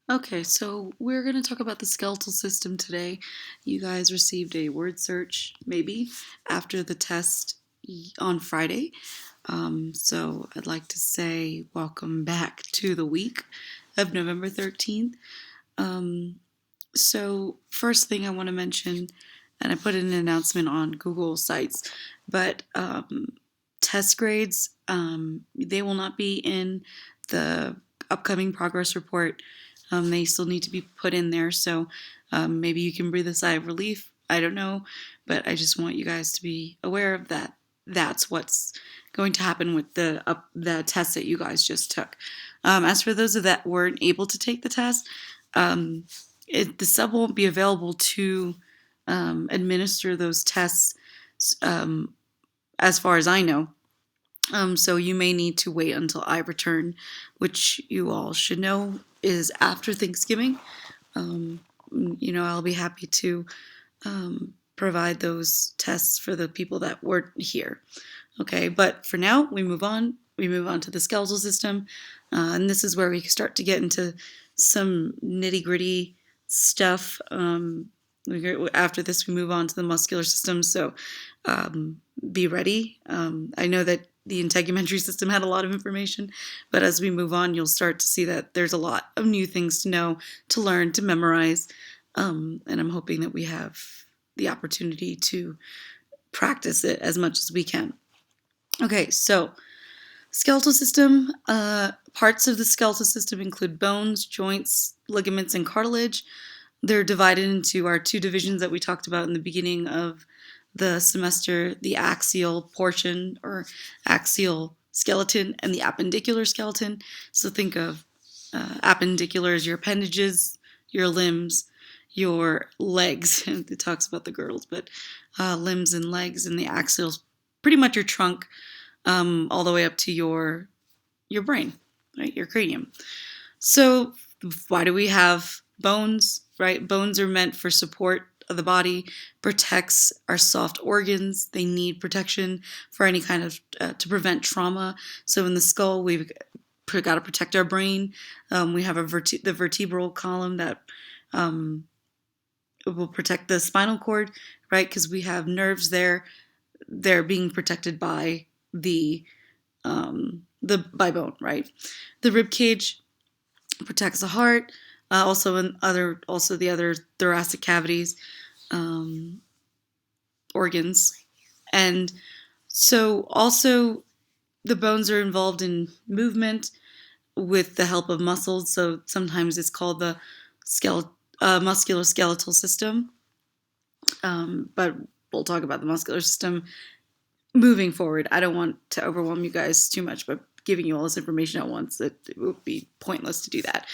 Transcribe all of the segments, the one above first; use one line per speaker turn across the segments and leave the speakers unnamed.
Okay, so we're going to talk about the skeletal system today. You guys received a word search, maybe, after the test on Friday. So I'd like to say welcome back to the week of November 13th. So, first thing I want to mention, and I put in an announcement on Google Sites, but test grades, they will not be in the upcoming progress report. They still need to be put in there, so maybe you can breathe a sigh of relief. I don't know, but I just want you guys to be aware of that. That's what's going to happen with the test that you guys just took. As for those that weren't able to take the test, the sub won't be available to administer those tests, um, as far as I know. So you may need to wait until I return, which you all should know is after Thanksgiving. I'll be happy to provide those tests for the people that weren't here. Okay, but for now, we move on. We move on to the skeletal system, and this is where we start to get into some nitty gritty stuff. After this, we move on to the muscular system. So be ready. I know that the integumentary system had a lot of information, but as we move on, you'll start to see that there's a lot of new things to know, to learn, to memorize, and I'm hoping that we have the opportunity to practice it as much as we can. Okay, so skeletal system. Parts of the skeletal system include bones, joints, ligaments, and cartilage. They're divided into our two divisions that we talked about in the beginning of the semester, the axial portion or axial skeleton and the appendicular skeleton. So think of appendicular as your appendages, your limbs, your legs. It talks about the girdles, but limbs and legs, and the axial is pretty much your trunk, all the way up to your brain, right? Your cranium. So why do we have bones, right? Bones are meant for support of the body, protects our soft organs. They need protection for any kind of, to prevent trauma. So in the skull, we've got to protect our brain. We have the vertebral column that will protect the spinal cord, right? Because we have nerves there. They're being protected by the by bone, right? The rib cage protects the heart, also the other thoracic cavities, organs, and so also the bones are involved in movement with the help of muscles. So sometimes it's called the musculoskeletal system, but we'll talk about the muscular system moving forward. I don't want to overwhelm you guys too much, but giving you all this information at once, it would be pointless to do that.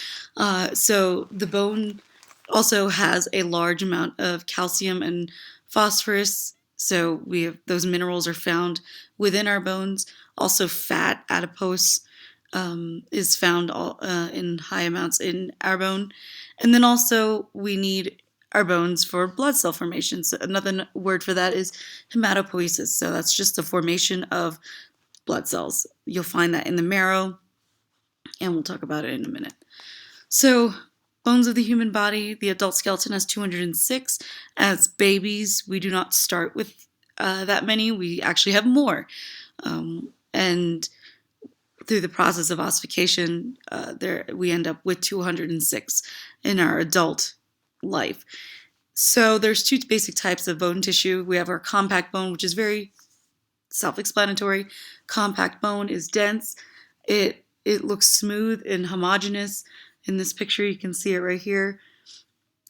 So the bone also has a large amount of calcium and phosphorus. So those minerals are found within our bones. Also, fat, adipose, is found in high amounts in our bone. And then also we need our bones for blood cell formation. So another word for that is hematopoiesis. So that's just the formation of blood cells. You'll find that in the marrow, and we'll talk about it in a minute. So bones of the human body, the adult skeleton has 206. As babies, we do not start with that many. We actually have more. And through the process of ossification, we end up with 206 in our adult life. So there's two basic types of bone tissue. We have our compact bone, which is very self-explanatory. Compact bone is dense. It looks smooth and homogeneous. In this picture, you can see it right here.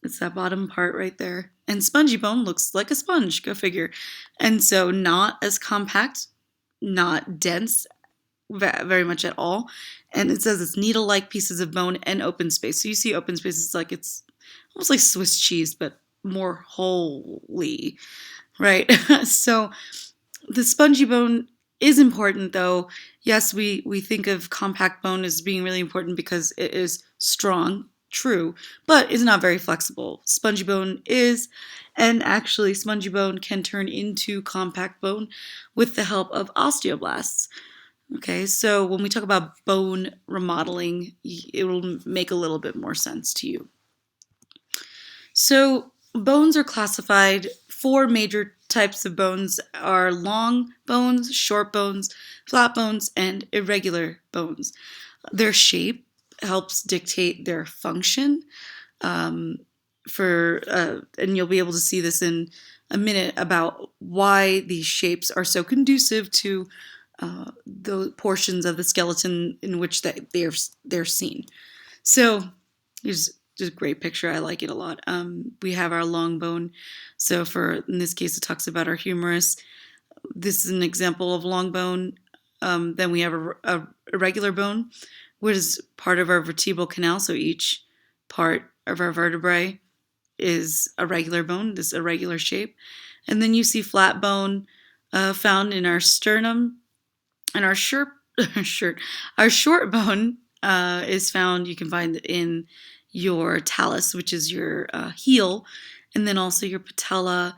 It's that bottom part right there. And spongy bone looks like a sponge, go figure. And so not as compact, not dense very much at all. And it says it's needle-like pieces of bone and open space. So you see open space, it's almost like Swiss cheese, but more wholly, right? So the spongy bone is important, though. Yes, we think of compact bone as being really important because it is strong, true, but it's not very flexible. Spongy bone is, and actually spongy bone can turn into compact bone with the help of osteoblasts. Okay, so when we talk about bone remodeling, it will make a little bit more sense to you. So bones are classified. Four major types of bones are long bones, short bones, flat bones, and irregular bones. Their shape helps dictate their function. Um, and you'll be able to see this in a minute about why these shapes are so conducive to the portions of the skeleton in which they're seen. So here's just a great picture. I like it a lot. We have our long bone. So in this case, it talks about our humerus. This is an example of long bone. Then we have a irregular bone, which is part of our vertebral canal. So each part of our vertebrae is a regular bone, this irregular shape. And then you see flat bone found in our sternum, and our our short bone is found. You can find it in your talus, which is your heel, and then also your patella.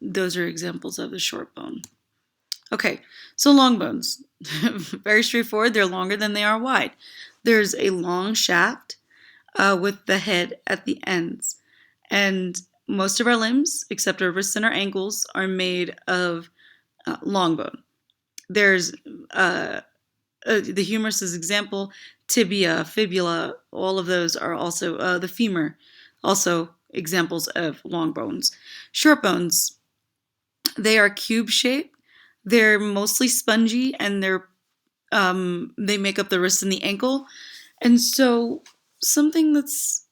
Those are examples of the short bone. Okay, so long bones, very straightforward. They're longer than they are wide. There's a long shaft with the head at the ends, and most of our limbs, except our wrists and our ankles, are made of long bone. There's the humerus is example, tibia, fibula, all of those are also the femur, also examples of long bones. Short bones, they are cube shaped. They're mostly spongy, and they make up the wrist and the ankle. And so something that's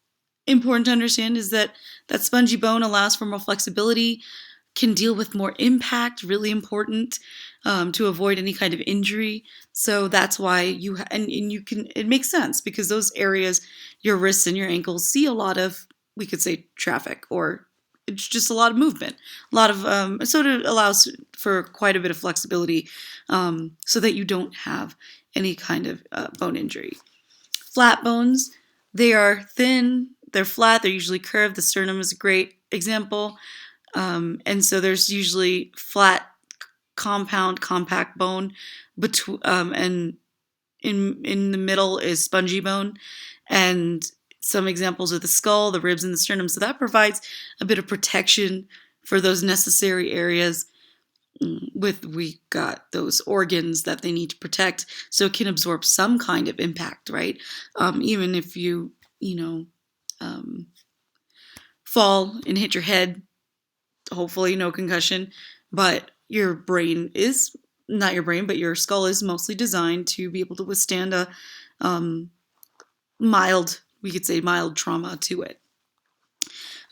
important to understand is that spongy bone allows for more flexibility, can deal with more impact, really important to avoid any kind of injury. So that's why and you can, it makes sense because those areas, your wrists and your ankles, see a lot of, we could say, traffic, or it's just a lot of movement, a lot of, so it allows for quite a bit of flexibility so that you don't have any kind of bone injury. Flat bones, they are thin, they're flat, they're usually curved. The sternum is a great example. And so there's usually flat, compact bone and in the middle is spongy bone, and some examples are the skull, the ribs, and the sternum. So that provides a bit of protection for those necessary areas. We got those organs that they need to protect, so it can absorb some kind of impact, right? Even if you fall and hit your head, hopefully no concussion, but your brain is not your brain, but your skull is mostly designed to be able to withstand a mild, we could say mild trauma to it.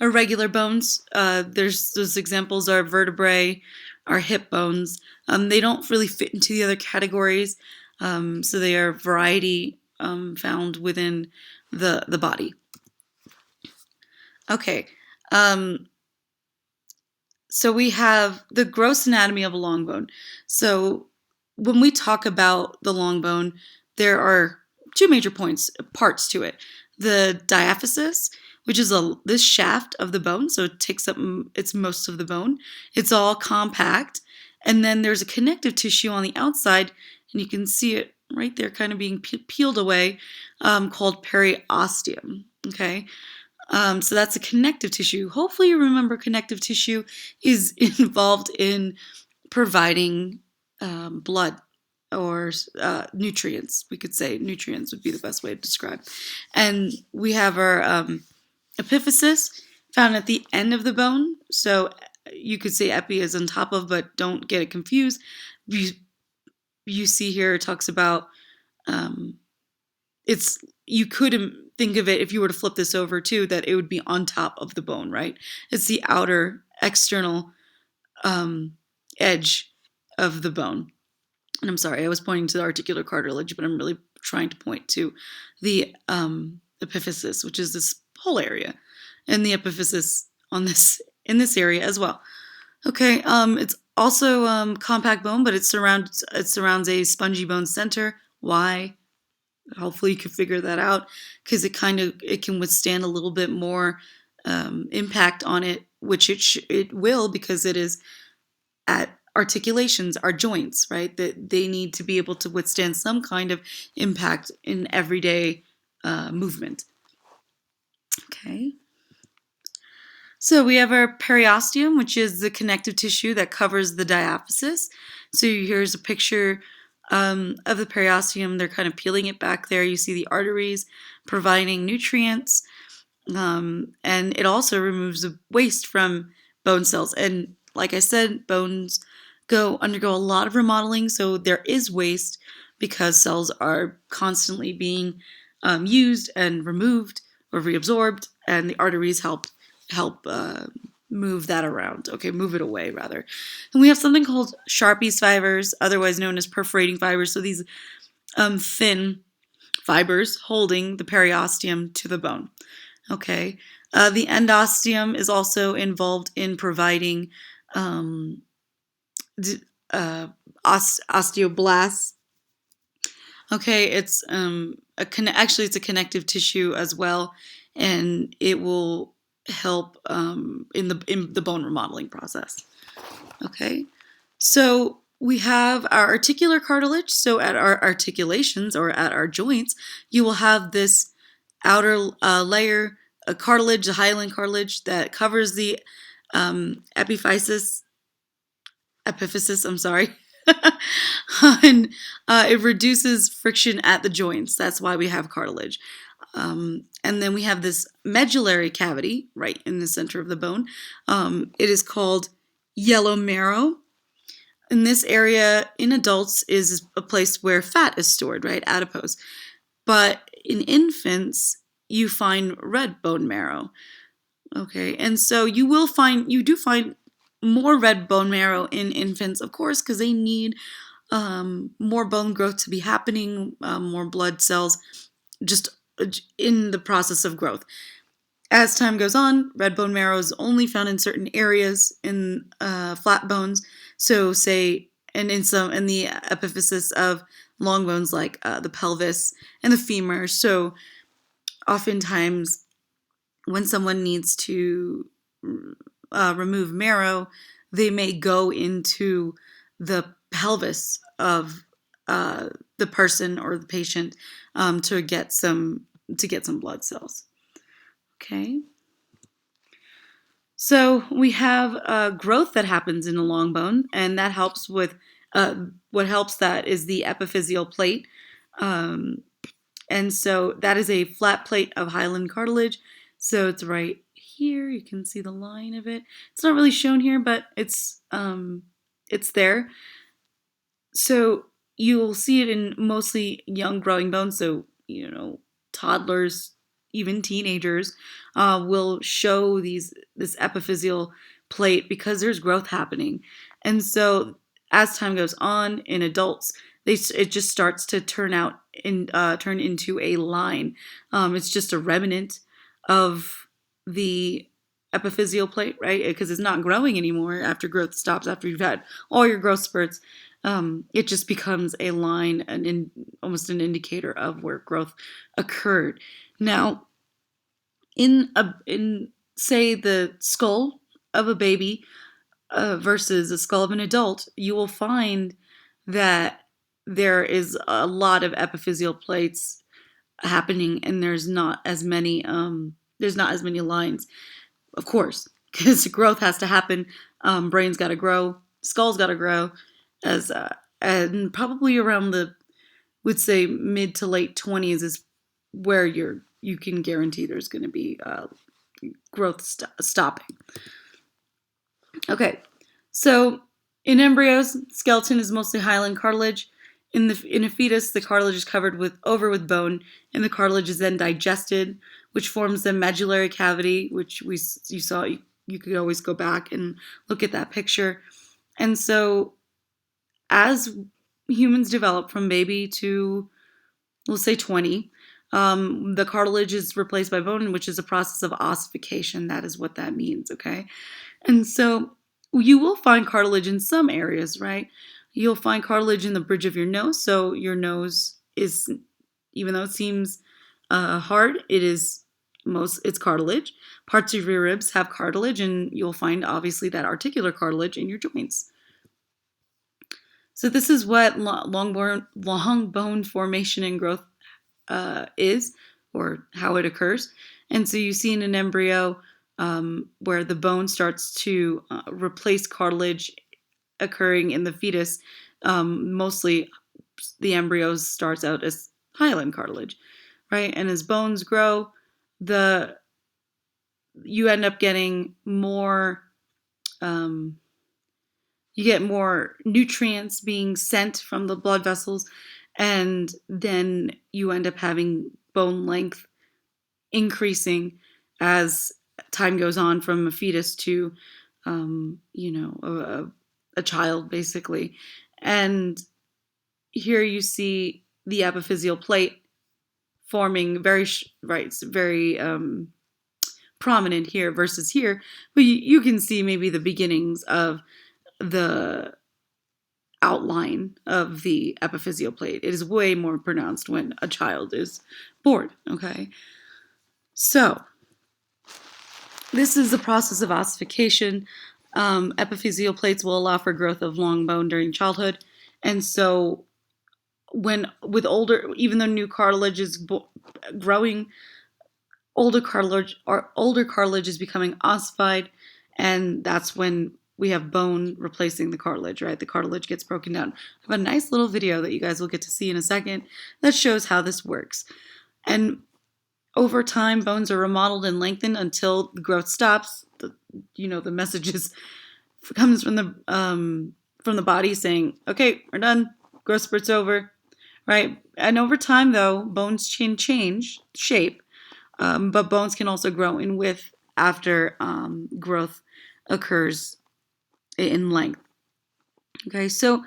Irregular bones, there's those examples are vertebrae, our hip bones. They don't really fit into the other categories, so they are variety found within the body. Okay. So we have the gross anatomy of a long bone. So when we talk about the long bone, there are two major parts to it. The diaphysis, which is this shaft of the bone, so it takes up it's most of the bone. It's all compact, and then there's a connective tissue on the outside, and you can see it right there, kind of being peeled away, called periosteum. Okay. So that's a connective tissue. Hopefully you remember connective tissue is involved in providing blood or nutrients. We could say nutrients would be the best way to describe. And we have our epiphysis found at the end of the bone. So you could say epi is on top of, but don't get it confused. You see here it talks about you could think of it, if you were to flip this over too, that it would be on top of the bone, right? It's the outer external edge of the bone. And I'm sorry, I was pointing to the articular cartilage, but I'm really trying to point to the epiphysis, which is this whole area, and the epiphysis in this area as well. Okay, it's also compact bone, but it surrounds a spongy bone center. Why? Hopefully you can figure that out, because it can withstand a little bit more impact on it, which it will, because it is at articulations, our joints, right? That they need to be able to withstand some kind of impact in everyday movement. Okay. So we have our periosteum, which is the connective tissue that covers the diaphysis. So here's a picture of the periosteum. They're kind of peeling it back there. You see the arteries providing nutrients, and it also removes the waste from bone cells. And like I said, bones undergo a lot of remodeling, so there is waste because cells are constantly being used and removed or reabsorbed, and the arteries help move that around. Okay, move it away rather. And we have something called Sharpie's fibers, otherwise known as perforating fibers. So these thin fibers holding the periosteum to the bone. Okay, the endosteum is also involved in providing osteoblasts. Okay, it's actually it's a connective tissue as well, and it will help in the bone remodeling process. Okay, so we have our articular cartilage. So at our articulations or at our joints, you will have this outer layer, a cartilage, a hyaline cartilage that covers the epiphysis. I'm sorry. And it reduces friction at the joints. That's why we have cartilage. And then we have this medullary cavity right in the center of the bone. It is called yellow marrow. In this area, in adults, is a place where fat is stored, right? Adipose. But in infants, you find red bone marrow. Okay, and so you do find more red bone marrow in infants, of course, because they need more bone growth to be happening, more blood cells, just in the process of growth. As time goes on, red bone marrow is only found in certain areas in flat bones. So, say, and in the epiphysis of long bones like the pelvis and the femur. So, oftentimes, when someone needs to remove marrow, they may go into the pelvis of the person or the patient to get some blood cells. Okay. So we have growth that happens in the long bone, and that helps with what helps that is the epiphyseal plate. And so that is a flat plate of hyaline cartilage. So it's right here. You can see the line of it. It's not really shown here, but it's there. So you'll see it in mostly young growing bones. So, toddlers, even teenagers, will show this epiphyseal plate because there's growth happening. And so as time goes on in adults, it just starts to turn into a line. It's just a remnant of the epiphyseal plate, right? Because it's not growing anymore after growth stops, after you've had all your growth spurts. It just becomes a line, almost an indicator of where growth occurred. Now, in say the skull of a baby versus the skull of an adult, you will find that there is a lot of epiphyseal plates happening, and there's not as many lines, of course, because growth has to happen. Brain's got to grow, skull's got to grow, and probably around would say mid to late 20s is where you can guarantee there's going to be growth stopping. Okay, so in embryos, skeleton is mostly hyaline cartilage. In a fetus, the cartilage is covered over with bone, and the cartilage is then digested, which forms the medullary cavity, which you saw. You could always go back and look at that picture. And so, as humans develop from baby to, let's say, 20, the cartilage is replaced by bone, which is a process of ossification. That is what that means, okay? And so you will find cartilage in some areas, right? You'll find cartilage in the bridge of your nose. So your nose is, even though it seems hard, it's cartilage. Parts of your ribs have cartilage, and you'll find obviously that articular cartilage in your joints. So this is what long bone formation and growth is, or how it occurs. And so you see in an embryo where the bone starts to replace cartilage occurring in the fetus. Mostly the embryo starts out as hyaline cartilage, right? And as bones grow, you end up getting more you get more nutrients being sent from the blood vessels, and then you end up having bone length increasing as time goes on from a fetus to a child, basically. And here you see the epiphyseal plate forming very prominent here versus here, but you can see maybe the beginnings of the outline of the epiphyseal plate. It is way more pronounced when a child is born, okay? So, this is the process of ossification. Epiphyseal plates will allow for growth of long bone during childhood. And so, even though new cartilage is growing, older cartilage is becoming ossified, and that's when we have bone replacing the cartilage, right? The cartilage gets broken down. I have a nice little video that you guys will get to see in a second that shows how this works. And over time, bones are remodeled and lengthened until the growth stops. The message comes from the body saying, "Okay, we're done. Growth spurt's over," right? And over time, though, bones can change shape, but bones can also grow in width after growth occurs in length. Okay, so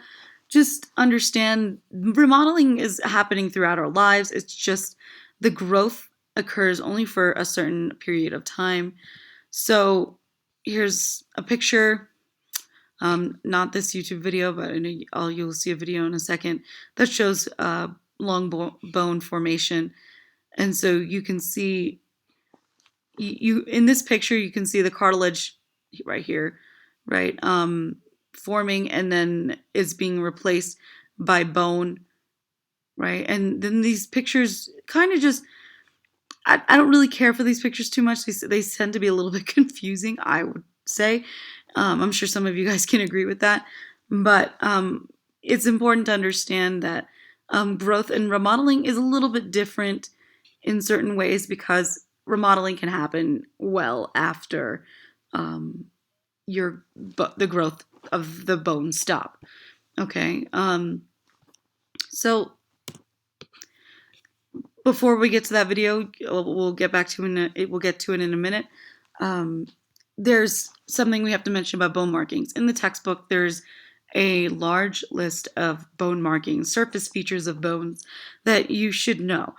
just understand remodeling is happening throughout our lives. It's just the growth occurs only for a certain period of time. So here's a picture, not this YouTube video, but I know you'll see a video in a second that shows long bone formation. And so you can see, you in this picture, you can see the cartilage right here, right? Forming, and then it's being replaced by bone, right? And then these pictures kind of just, I don't really care for these pictures too much. They tend to be a little bit confusing, I would say. I'm sure some of you guys can agree with that. But it's important to understand that growth and remodeling is a little bit different in certain ways, because remodeling can happen well after the growth of the bone stop. Okay. So before we get to that video, we'll get to it in a minute. There's something we have to mention about bone markings. In the textbook, there's a large list of bone markings, surface features of bones that you should know.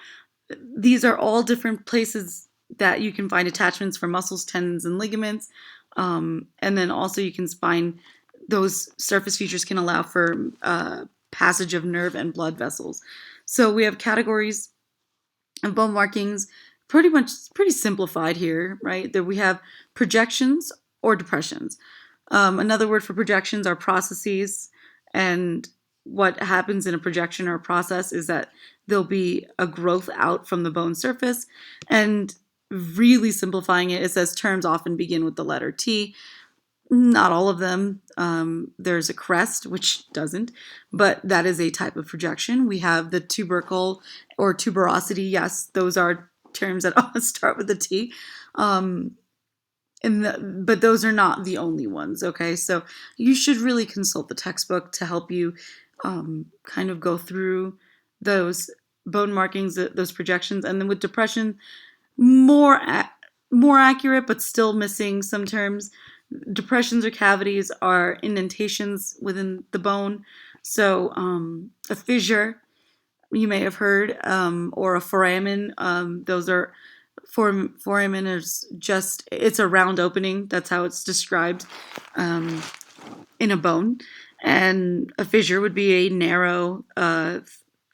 These are all different places that you can find attachments for muscles, tendons, and ligaments. And then also you can find those surface features can allow for passage of nerve and blood vessels. So we have categories of bone markings, pretty simplified here, right? That we have projections or depressions. Another word for projections are processes, and what happens in a projection or a process is that there'll be a growth out from the bone surface. And really simplifying it says terms often begin with the letter T. Not all of them. There's a crest, which doesn't, but that is a type of projection. We have the tubercle or tuberosity. Yes, those are terms that start with a T. But those are not the only ones, okay? So you should really consult the textbook to help you kind of go through those bone markings, those projections. And then with depression, more accurate, but still missing some terms. Depressions or cavities are indentations within the bone. So a fissure, you may have heard, or a foramen. Those are foramen is just, it's a round opening. That's how it's described in a bone. And a fissure would be a narrow,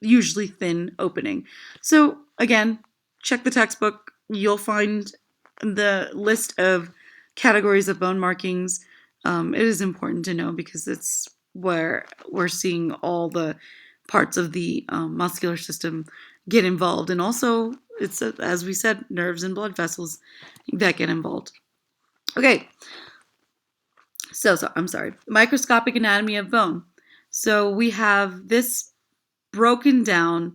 usually thin opening. So again, check the textbook. You'll find the list of categories of bone markings. It is important to know because it's where we're seeing all the parts of the muscular system get involved. And also, it's, as we said, nerves and blood vessels that get involved. Okay, so I'm sorry. Microscopic anatomy of bone. So we have this broken down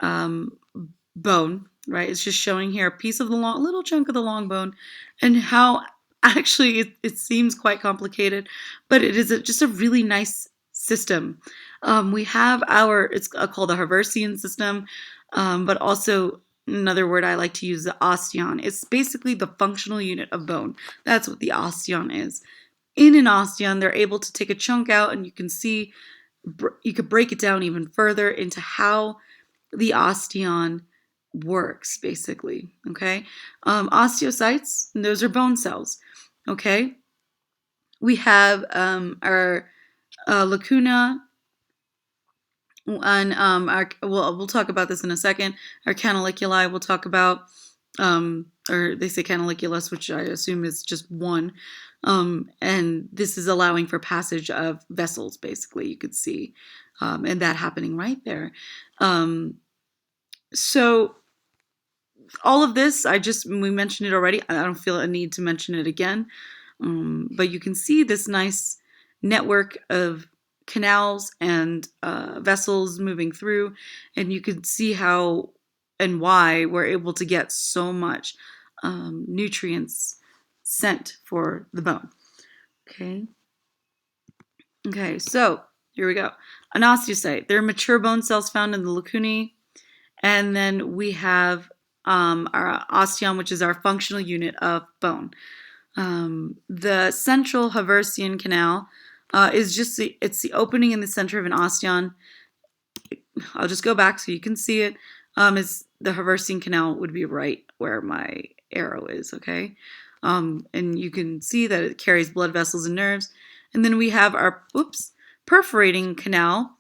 bone, right? It's just showing here a piece of the little chunk of the long bone, and how actually it seems quite complicated, but it is just a really nice system. We have it's called the Haversian system, but also another word I like to use, the osteon. It's basically the functional unit of bone. That's what the osteon is. In an osteon, they're able to take a chunk out, and you can see you could break it down even further into how the osteon works, basically. Okay, osteocytes, those are bone cells. Okay, we have our lacuna, and we'll talk about this in a second. Our canaliculi, we'll talk about, or they say canaliculus, which I assume is just one. And this is allowing for passage of vessels, basically, you could see, and that happening right there. So all of this, we mentioned it already. I don't feel a need to mention it again. But you can see this nice network of canals and vessels moving through, and you can see how and why we're able to get so much nutrients sent for the bone. Okay, so here we go. An osteocyte. They're mature bone cells found in the lacunae. And then we have our osteon, which is our functional unit of bone. The central Haversian canal is just it's the opening in the center of an osteon. I'll just go back so you can see it. Is the Haversian canal would be right where my arrow is, okay? And you can see that it carries blood vessels and nerves. And then we have our perforating canal,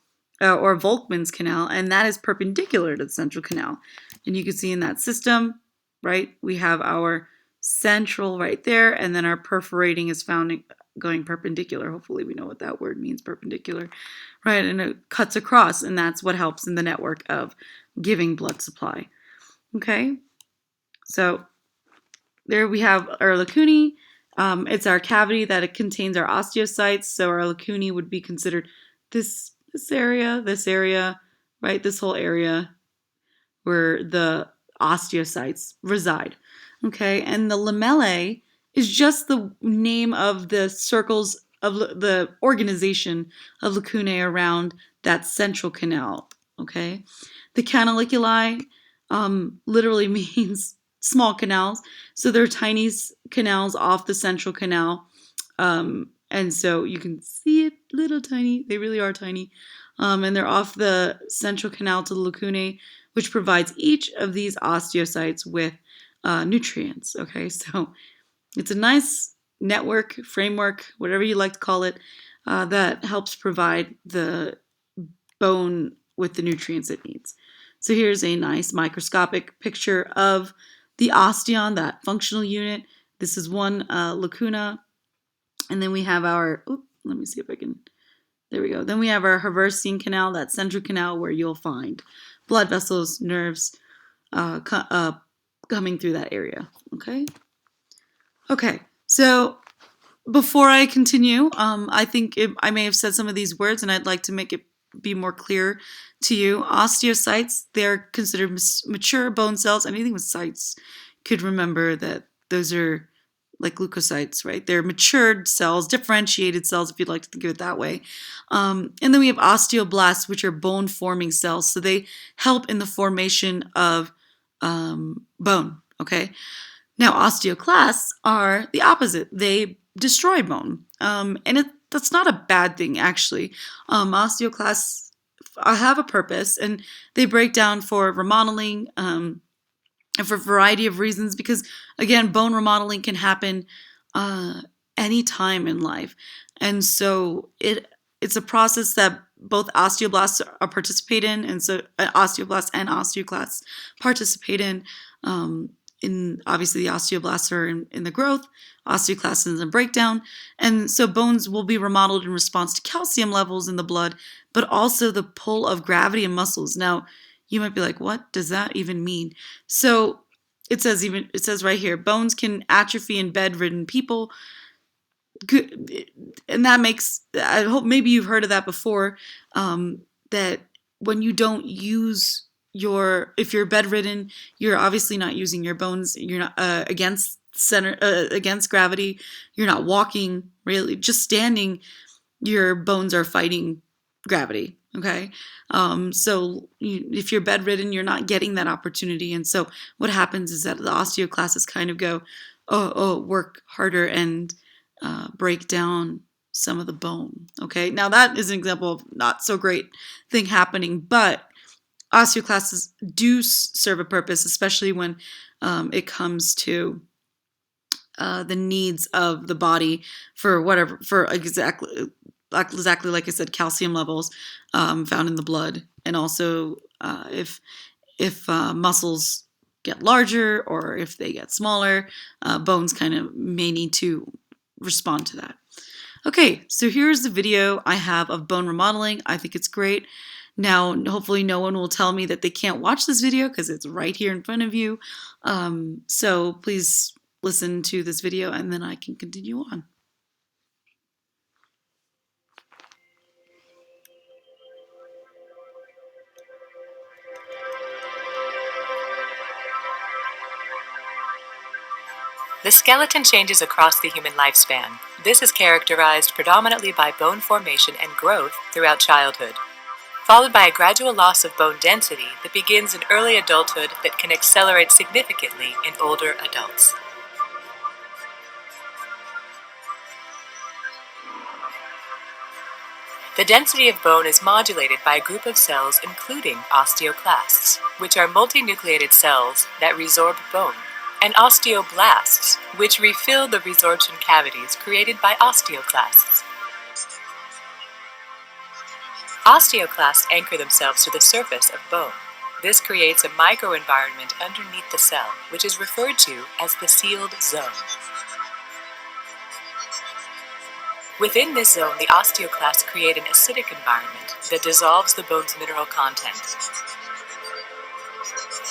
or Volkmann's canal, and that is perpendicular to the central canal. And you can see in that system, right, we have our central right there, and then our perforating is found going perpendicular. Hopefully we know what that word means, perpendicular, right? And it cuts across, and that's what helps in the network of giving blood supply. Okay, so there we have our lacunae. It's our cavity that it contains our osteocytes. So our lacunae would be considered this area, right? This whole area where the osteocytes reside. Okay, and the lamellae is just the name of the circles of the organization of lacunae around that central canal. Okay, the canaliculi literally means small canals, so they're tiny canals off the central canal, and so you can see it, little tiny. They really are tiny, and they're off the central canal to the lacunae, which provides each of these osteocytes with nutrients. Okay, so it's a nice network, framework, whatever you like to call it, that helps provide the bone with the nutrients it needs. So here's a nice microscopic picture of the osteon, that functional unit. This is one lacuna, and then we have our, let me see if I can, there we go. Then we have our Haversian canal, that central canal where you'll find blood vessels, nerves coming through that area. Okay, so before I continue, I think I may have said some of these words, and I'd like to make it be more clear to you. Osteocytes, they're considered mature bone cells. Anything with cytes could remember that those are like leukocytes, right? They're matured cells, differentiated cells, if you'd like to think of it that way. And then we have osteoblasts, which are bone-forming cells. So they help in the formation of bone, okay? Now, osteoclasts are the opposite. They destroy bone. And that's not a bad thing, actually. Osteoclasts have a purpose, and they break down for remodeling, and for a variety of reasons, because, again, bone remodeling can happen any time in life. And so it's a process that both osteoblasts participate in, and so osteoblasts and osteoclasts participate in. obviously the osteoblasts are in the growth, osteoclasts in the breakdown, and so bones will be remodeled in response to calcium levels in the blood, but also the pull of gravity and muscles. Now, you might be like, what does that even mean? So it says right here, bones can atrophy in bedridden people, and that makes, I hope maybe you've heard of that before, that when you don't use if you're bedridden, you're obviously not using your bones, you're not against gravity, you're not walking, really just standing, your bones are fighting gravity. Okay. If you're bedridden, you're not getting that opportunity. And so what happens is that the osteoclasts kind of go, work harder and break down some of the bone. Okay. Now that is an example of not so great thing happening, but osteoclasts do serve a purpose, especially when it comes to the needs of the body for exactly like I said, calcium levels found in the blood, and also if muscles get larger or if they get smaller, bones kind of may need to respond to that. Okay, so here's the video I have of bone remodeling. I think it's great. Now, hopefully no one will tell me that they can't watch this video because it's right here in front of you. So please listen to this video and then I can continue on.
The skeleton changes across the human lifespan. This is characterized predominantly by bone formation and growth throughout childhood, followed by a gradual loss of bone density that begins in early adulthood that can accelerate significantly in older adults. The density of bone is modulated by a group of cells including osteoclasts, which are multinucleated cells that resorb bone, and osteoblasts, which refill the resorption cavities created by osteoclasts. Osteoclasts anchor themselves to the surface of bone. This creates a microenvironment underneath the cell, which is referred to as the sealed zone. Within this zone, the osteoclasts create an acidic environment that dissolves the bone's mineral content.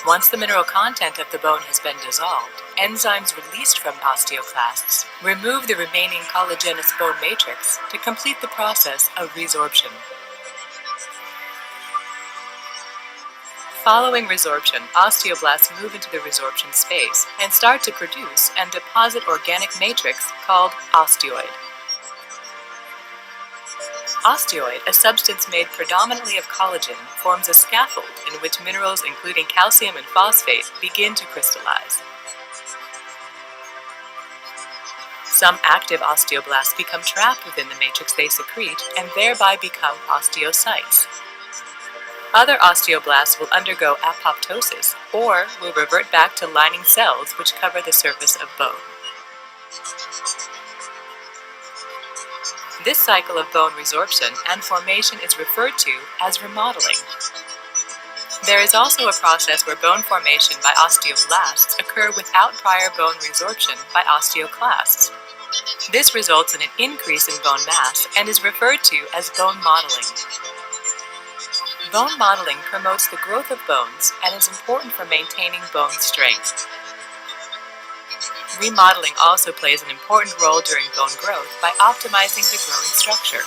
Once the mineral content of the bone has been dissolved, enzymes released from osteoclasts remove the remaining collagenous bone matrix to complete the process of resorption. Following resorption, osteoblasts move into the resorption space and start to produce and deposit organic matrix called osteoid. Osteoid, a substance made predominantly of collagen, forms a scaffold in which minerals including calcium and phosphate begin to crystallize. Some active osteoblasts become trapped within the matrix they secrete and thereby become osteocytes. Other osteoblasts will undergo apoptosis or will revert back to lining cells which cover the surface of bone. This cycle of bone resorption and formation is referred to as remodeling. There is also a process where bone formation by osteoblasts occur without prior bone resorption by osteoclasts. This results in an increase in bone mass and is referred to as bone modeling. Bone modeling promotes the growth of bones and is important for maintaining bone strength. Remodeling also plays an important role during bone growth by optimizing the growing structure.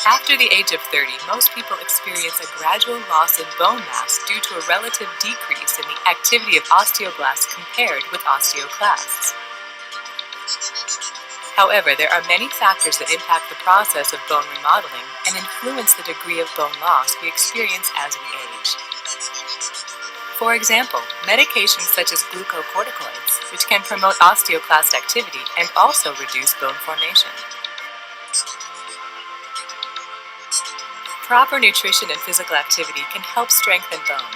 After the age of 30, most people experience a gradual loss in bone mass due to a relative decrease in the activity of osteoblasts compared with osteoclasts. However, there are many factors that impact the process of bone remodeling and influence the degree of bone loss we experience as we age. For example, medications such as glucocorticoids, which can promote osteoclast activity and also reduce bone formation. Proper nutrition and physical activity can help strengthen bone.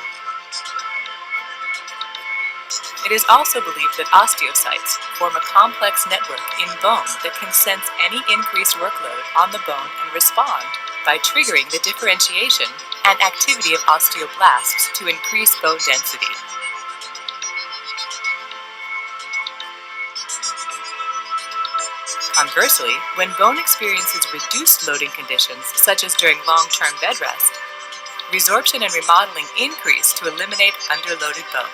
It is also believed that osteocytes form a complex network in bone that can sense any increased workload on the bone and respond, by triggering the differentiation and activity of osteoblasts to increase bone density. Conversely, when bone experiences reduced loading conditions, such as during long-term bed rest, resorption and remodeling increase to eliminate underloaded bone.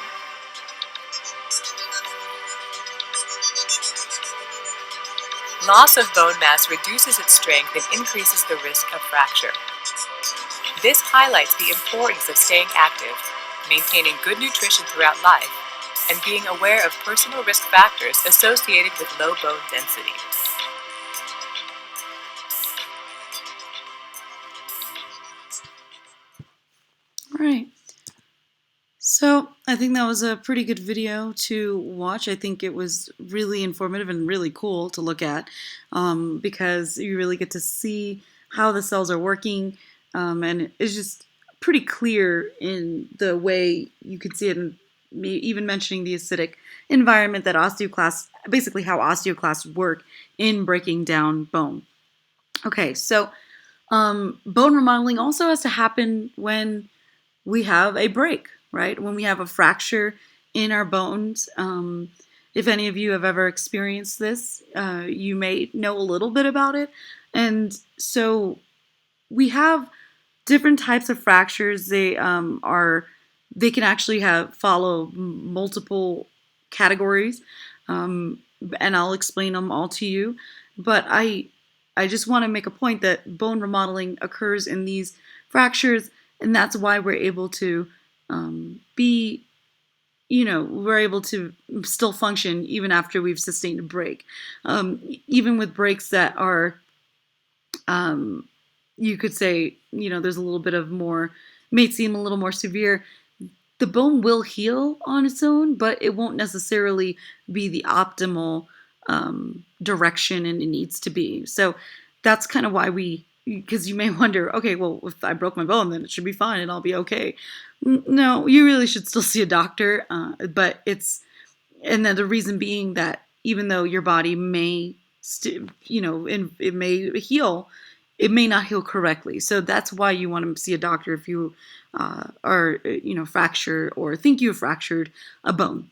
Loss of bone mass reduces its strength and increases the risk of fracture. This highlights the importance of staying active, maintaining good nutrition throughout life, and being aware of personal risk factors associated with low bone density.
All right. So I think that was a pretty good video to watch. I think it was really informative and really cool to look at because you really get to see how the cells are working, and it's just pretty clear in the way you could see it, and even mentioning the acidic environment that osteoclasts, basically how osteoclasts work in breaking down bone. Okay, so bone remodeling also has to happen when we have a break, right? When we have a fracture in our bones. If any of you have ever experienced this, you may know a little bit about it. And so we have different types of fractures. They can actually follow multiple categories, and I'll explain them all to you. But I just want to make a point that bone remodeling occurs in these fractures, and that's why we're able to we're able to still function even after we've sustained a break. Even with breaks that are, you could say, there's a little bit of more, may seem a little more severe. The bone will heal on its own, but it won't necessarily be the optimal direction and it needs to be. So that's kind of why because you may wonder, okay, well, if I broke my bone, then it should be fine and I'll be okay. No, you really should still see a doctor, and then the reason being that even though your body may, it may heal, it may not heal correctly. So that's why you want to see a doctor if you are, fractured or think you have fractured a bone.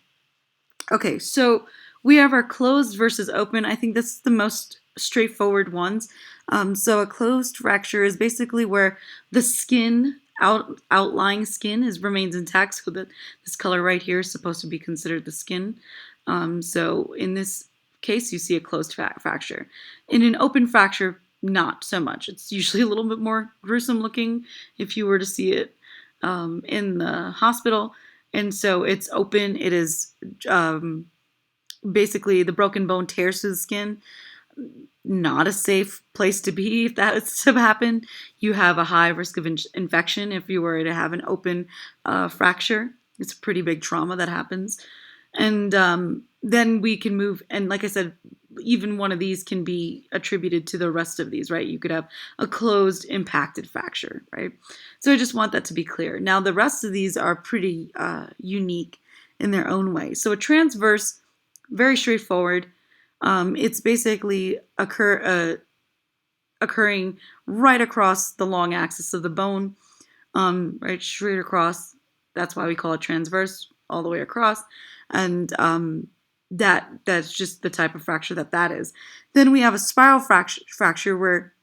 Okay, so we have our closed versus open. I think this is the most straightforward ones. So a closed fracture is basically where the skin, outlying skin, remains intact. So that this color right here is supposed to be considered the skin. So in this case, you see a closed fracture. In an open fracture, not so much. It's usually a little bit more gruesome looking if you were to see it in the hospital. And so it's open. It is basically the broken bone tears through the skin. Not a safe place to be if that is to happen. You have a high risk of infection if you were to have an open fracture. It's a pretty big trauma that happens. And then we can move, and like I said, even one of these can be attributed to the rest of these, right? You could have a closed impacted fracture, right? So I just want that to be clear. Now the rest of these are pretty unique in their own way. So a transverse, very straightforward. It's basically occurring right across the long axis of the bone, right straight across. That's why we call it transverse, all the way across. And that's just the type of fracture that is. Then we have a spiral fracture where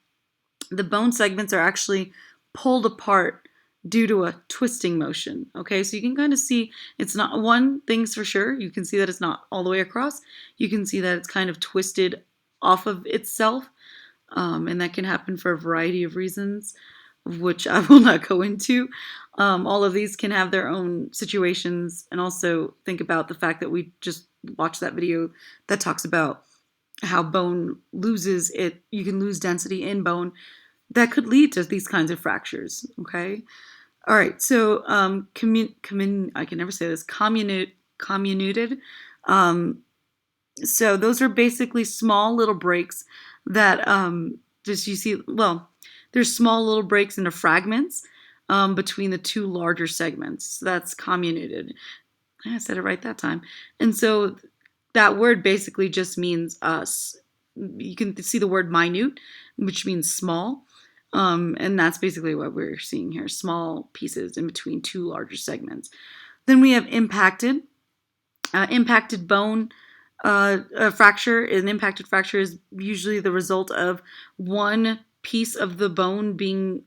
the bone segments are actually pulled apart due to a twisting motion. Okay, so you can kind of see it's not one thing's for sure. You can see that it's not all the way across. You can see that it's kind of twisted off of itself, and that can happen for a variety of reasons, which I will not go into. All of these can have their own situations, and also think about the fact that we just watched that video that talks about how bone loses it. You can lose density in bone that could lead to these kinds of fractures. Okay. All right. So I can never say this. Comminuted. So those are basically small little breaks that just you see. Well, there's small little breaks into fragments between the two larger segments. So that's comminuted. I said it right that time. And so that word basically just means you can see the word minute, which means small. And that's basically what we're seeing here, small pieces in between two larger segments. Then we have impacted bone fracture. An impacted fracture is usually the result of one piece of the bone being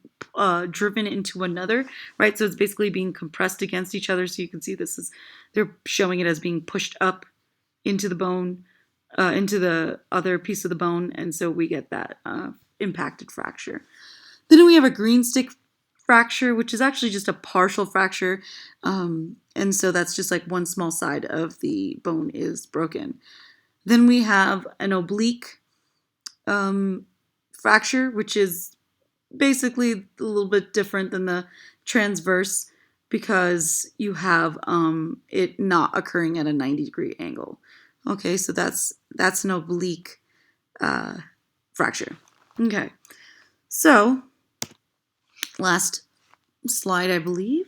driven into another, right? So it's basically being compressed against each other. So you can see they're showing it as being pushed up into the bone, into the other piece of the bone, and so we get that impacted fracture. Then we have a green stick fracture, which is actually just a partial fracture. And so that's just like one small side of the bone is broken. Then we have an oblique fracture, which is basically a little bit different than the transverse because you have it not occurring at a 90-degree angle. Okay, so that's an oblique fracture. Okay, so last slide, I believe,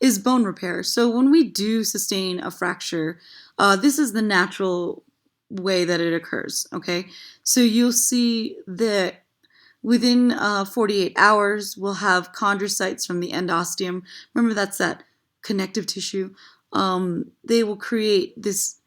is bone repair. So when we do sustain a fracture, this is the natural way that it occurs, okay? So you'll see that within 48 hours, we'll have chondrocytes from the endosteum. Remember, that's that connective tissue. They will create this,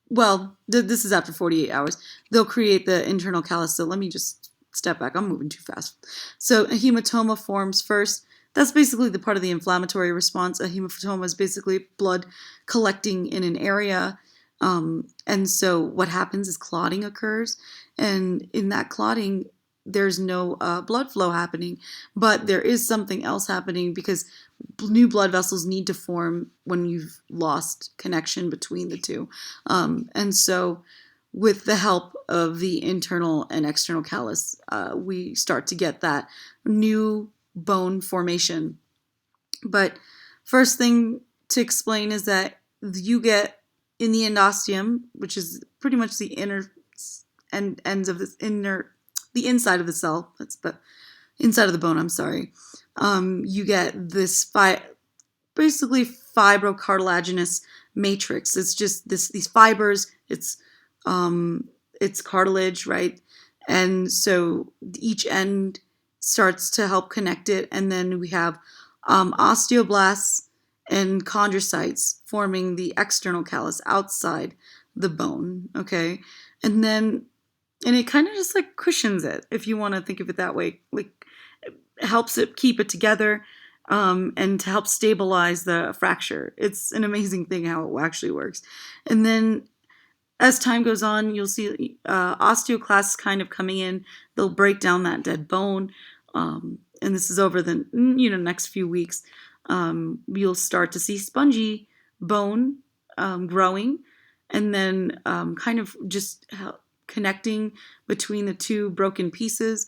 this is after 48 hours. They'll create the internal callus. So let me just step back. I'm moving too fast. So a hematoma forms first. That's basically the part of the inflammatory response. A hematoma is basically blood collecting in an area. And so what happens is clotting occurs. And in that clotting, there's no blood flow happening. But there is something else happening because new blood vessels need to form when you've lost connection between the two. And so with the help of the internal and external callus, we start to get that new bone formation. But first thing to explain is that you get in the endosteum, which is pretty much the inner ends of the inside of the cell. Inside of the bone. I'm sorry. You get this basically fibrocartilaginous matrix. It's just these fibers. It's cartilage, right? And so each end starts to help connect it, and then we have osteoblasts and chondrocytes forming the external callus outside the bone, okay? And it kind of just like cushions it, if you want to think of it that way. Like, it helps it keep it together, and to help stabilize the fracture. It's an amazing thing how it actually works. And then as time goes on, you'll see osteoclasts kind of coming in. They'll break down that dead bone, and this is over the next few weeks. You'll start to see spongy bone growing, and then kind of just connecting between the two broken pieces.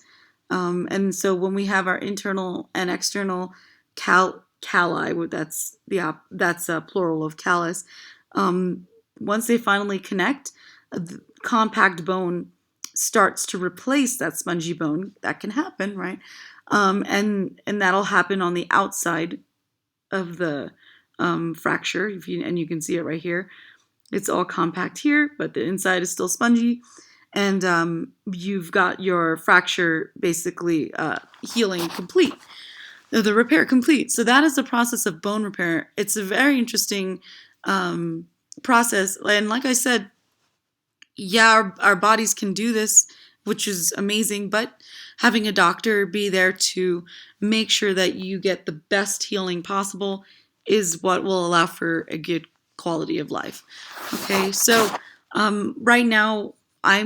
And so when we have our internal and external calli, that's a plural of callus. Once they finally connect, the compact bone starts to replace that spongy bone. That can happen, right? And that'll happen on the outside of the fracture. And you can see it right here. It's all compact here, but the inside is still spongy. And you've got your fracture basically healing complete, the repair complete. So that is the process of bone repair. It's a very interesting process. And like I said, yeah, our bodies can do this, which is amazing, but having a doctor be there to make sure that you get the best healing possible is what will allow for a good quality of life. Okay, so right now, I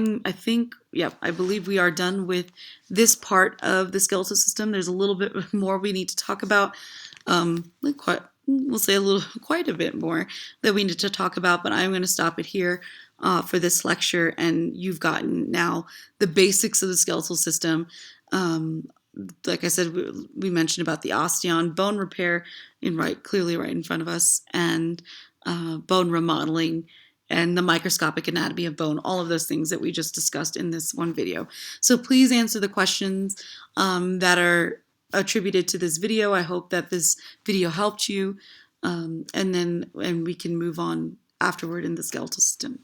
believe we are done with this part of the skeletal system. There's a little bit more we need to talk about. Quite a bit more that we need to talk about, but I'm going to stop it here for this lecture, and you've gotten now the basics of the skeletal system. Like I said, we mentioned about the osteon, bone repair clearly right in front of us, and bone remodeling, and the microscopic anatomy of bone, all of those things that we just discussed in this one video. So please answer the questions that are attributed to this video. I hope that this video helped you, and we can move on afterward in the skeletal system.